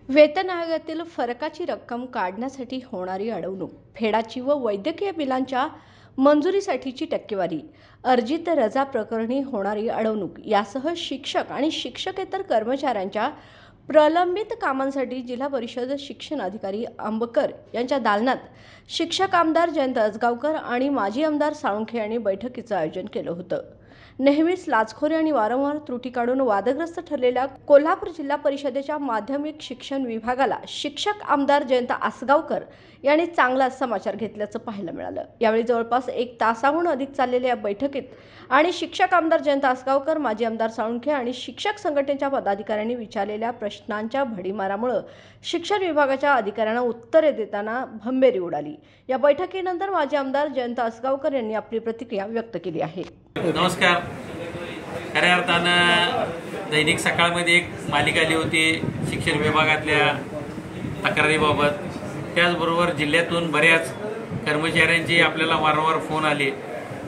वेतन आयोगातील फरकाची रक्कम काढण्यासाठी होणारी अडवणूक, फेडाची व वैद्यकीय बिलांच्या मंजुरीसाठीची टक्केवारी, अर्जित रजा प्रकरणी होणारी अडवणूक यासह शिक्षक आणि शिक्षकेतर कर्मचाऱ्यांच्या प्रलंबित कामांसाठी जिल्हा परिषद शिक्षण अधिकारी अंबकर यांच्या दालनात शिक्षक आमदार जयंत असगावकर आणि माजी आमदार साळुंखे यांनी बैठकीचं आयोजन केलं होतं। नेहमीच लाचखोरी आणि वारंवार त्रुटी काढून वादग्रस्त ठरलेल्या कोल्हापूर जिल्हा परिषदेच्या माध्यमिक शिक्षण विभागाला शिक्षक आमदार जयंत असगावकर यांनी चांगला समाचार घेतल्याचं पाहायला मिळालं। यावेळी जवळपास 1 तासाहून अधिक चाललेल्या या बैठकीत आणि शिक्षक आमदार जयंत असगावकर, माजी आमदार साळुंखे आणि शिक्षक संघटनेच्या पदाधिकाऱ्यांनी विचारलेल्या प्रश्नांच्या भडीमारामुळे शिक्षण विभागाच्या अधिकाऱ्यांना उत्तरे देताना भंबेरी उडाली। या बैठकीनंतर माजी आमदार जयंत असगावकर यांनी आपली प्रतिक्रिया व्यक्त केली आहे। नमस्कार। खऱ्या अर्थानं दैनिक सकाळमध्ये एक मालिका आली होती शिक्षण विभागातल्या तक्रारीबाबत। त्याचबरोबर जिल्ह्यातून बऱ्याच कर्मचाऱ्यांचे आपल्याला वारंवार फोन आले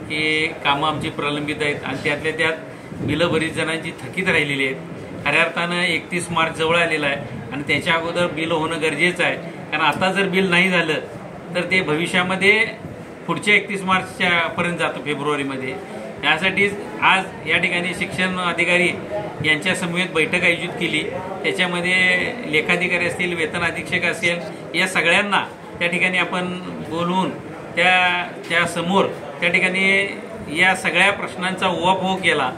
की कामं आमची प्रलंबित आहेत आणि त्यातल्या त्यात बिलं बरीच जणांची थकीत राहिलेली आहेत। खऱ्या अर्थानं 31 मार्च जवळ आलेला आहे आणि त्याच्या अगोदर बिल होणं गरजेचं आहे, कारण आता जर बिल नाही झालं तर ते भविष्यामध्ये पुढच्या 31 मार्चच्या पर्यंत जातं, फेब्रुवारीमध्ये। त्यासाठीच आज या ठिकाणी शिक्षण अधिकारी यांच्या समवेत बैठक आयोजित केली। त्याच्यामध्ये लेखाधिकारी असतील, वेतन अधीक्षक असेल, या सगळ्यांना त्या ठिकाणी आपण बोलवून त्या समोर त्या ठिकाणी या सगळ्या प्रश्नांचा उहापोह केला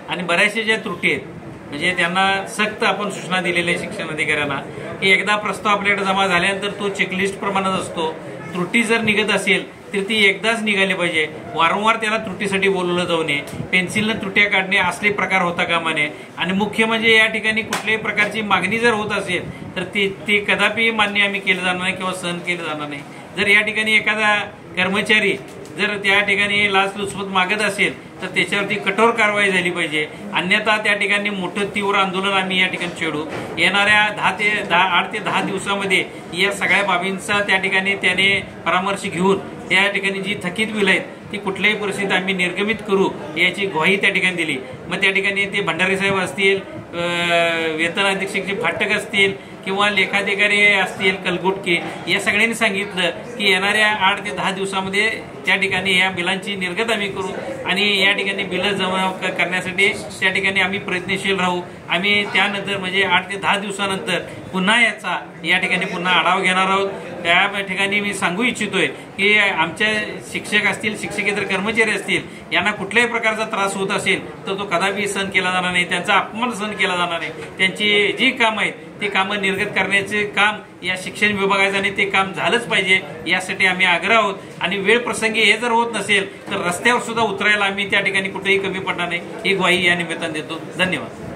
आणि बऱ्याचशा ज्या त्रुटी आहेत म्हणजे त्यांना सक्त आपण सूचना दिलेल्या शिक्षण अधिकाऱ्यांना की एकदा प्रस्ताव आपल्याकडे जमा झाल्यानंतर तो चेकलिस्ट प्रमाणात असतो। त्रुटी जर निघत असेल तर ती एकदाच निघाली पाहिजे, वारंवार त्याला त्रुटीसाठी बोलवलं जाऊ नये, पेन्सिलनं त्रुट्या काढणे असले प्रकार होता कामा नये। आणि मुख्य म्हणजे या ठिकाणी कुठल्याही प्रकारची मागणी जर होत असेल तर ती कदापि मान्य आम्ही केलं जाणार नाही किंवा सहन केलं जाणार नाही। जर या ठिकाणी एखादा कर्मचारी जर त्या ठिकाणी लाचलुचपत मागत असेल तर त्याच्यावरती कठोर कारवाई झाली पाहिजे, अन्यथा त्या ठिकाणी मोठं तीव्र आंदोलन आम्ही या ठिकाणी छेडू। येणाऱ्या 8 ते 10 दिवसामध्ये या सगळ्या बाबींचा त्या ठिकाणी त्याने परामर्श घेऊन त्या ठिकाणी जी थकीत बिल आहेत ती कुठल्याही परिस्थितीत आम्ही निर्गमित करू याची ग्वाही त्या ठिकाणी दिली। मग त्या ठिकाणी ते भंडारी साहेब असतील, वेतन अधीक्षक फाटक असतील किंवा लेखाधिकारी असतील कलगुटके, या सगळ्यांनी सांगितलं की येणाऱ्या 8 ते 10 दिवसामध्ये त्या ठिकाणी या बिलांची निर्गत आम्ही करू आणि या ठिकाणी बिलं जमा करण्यासाठी त्या ठिकाणी आम्ही प्रयत्नशील राहू। आम्ही त्यानंतर म्हणजे 8 ते 10 दिवसानंतर पुन्हा याचा या ठिकाणी पुन्हा आढावा घेणार आहोत। त्या ठिकाणी मी सांगू इच्छितोय की आमच्या शिक्षक असतील, शिक्षकेतर कर्मचारी असतील, यांना कुठल्याही प्रकारचा त्रास होत असेल तर तो कदापि सहन केला जाणार नाही, त्यांचा अपमान सहन केला जाणार नाही। त्यांची जी कामं आहेत ती कामं निर्गत करण्याचे काम या शिक्षण विभागाचं आणि ते काम झालंच पाहिजे यासाठी आम्ही आग्रह आहोत। आणि वेळ प्रसंगी हे जर होत नसेल तर रस्त्यावर सुद्धा उतरायला आम्ही त्या ठिकाणी कुठेही कमी पडणार नाही, ही ग्वाही या निमित्ताने देतो। धन्यवाद।